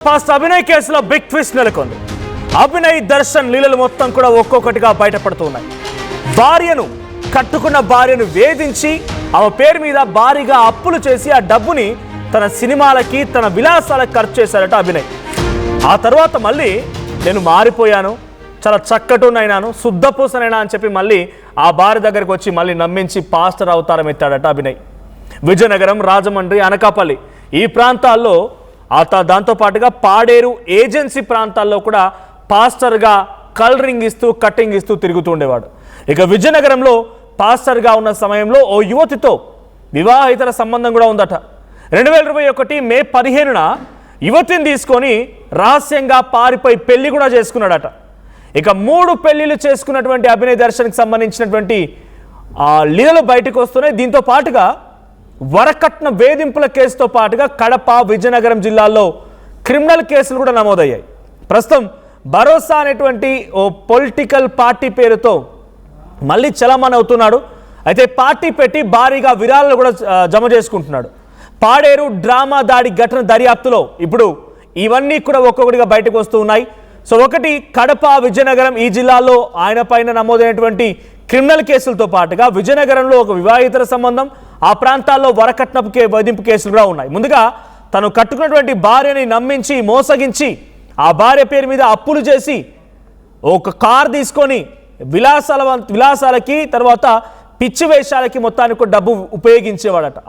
Fast Abhinay కేసులో big twist నెలకొంది. అభినయ్ దర్శన్ లీలలు మొత్తం కూడా ఒక్కొక్కటిగా బయటపడుతున్నాయి. కట్టుకున్న భార్యను వేధించి ఆమె పేరు మీద భారీగా అప్పులు చేసి ఆ డబ్బుని తన సినిమాలకి తన విలాసాలకు ఖర్చు చేశారట అభినయ్. ఆ తర్వాత మళ్ళీ నేను మారిపోయాను, చాలా చక్కటునైనాను, శుద్ధపూసనైనా అని చెప్పి మళ్ళీ ఆ భార్య దగ్గరికి వచ్చి మళ్ళీ నమ్మించి పాస్టర్ అవతారం ఎత్తాడట అభినయ్. విజయనగరం, రాజమండ్రి, అనకాపల్లి ఈ ప్రాంతాల్లో దాంతోపాటుగా పాడేరు ఏజెన్సీ ప్రాంతాల్లో కూడా పాస్టర్గా కలరింగ్ ఇస్తూ కటింగ్ ఇస్తూ తిరుగుతూ ఉండేవాడు. ఇక విజయనగరంలో పాస్టర్గా ఉన్న సమయంలో ఓ యువతితో వివాహేతర సంబంధం కూడా ఉందట. 2021 మే 15న యువతిని తీసుకొని రహస్యంగా పారిపోయి పెళ్లి కూడా చేసుకున్నాడట. ఇక 3 పెళ్లిళ్ళు చేసుకున్నటువంటి అభినయ్ దర్శన్కి సంబంధించినటువంటి లీలలు బయటకు వస్తున్నాయి. దీంతో పాటుగా వరకట్న వేధింపుల కేసుతో పాటుగా కడప, విజయనగరం జిల్లాల్లో క్రిమినల్ కేసులు కూడా నమోదయ్యాయి. ప్రస్తుతం భరోసా అనేటువంటి ఓ పొలిటికల్ పార్టీ పేరుతో మళ్ళీ చలామణి అవుతున్నాడు. అయితే పార్టీ పెట్టి భారీగా విరాళాలు కూడా జమ చేసుకుంటున్నాడు. పాడేరు డ్రామా దాడి ఘటన దర్యాప్తులో ఇప్పుడు ఇవన్నీ కూడా ఒక్కొక్కటిగా బయటకు వస్తూ ఉన్నాయి. సో ఒకటి కడప, విజయనగరం ఈ జిల్లాల్లో ఆయన పైన నమోదైనటువంటి క్రిమినల్ కేసులతో పాటుగా విజయనగరంలో ఒక వివాహేతర సంబంధం, ఆ ప్రాంతాల్లో వరకట్నపు వేధింపు కేసులు కూడా ఉన్నాయి. ముందుగా తను కట్టుకున్నటువంటి భార్యని నమ్మించి మోసగించి ఆ భార్య పేరు మీద అప్పులు చేసి ఒక కార్ తీసుకొని విలాసాలకి తర్వాత పిచ్చి వేషాలకి మొత్తానికి డబ్బు ఉపయోగించేవాడట.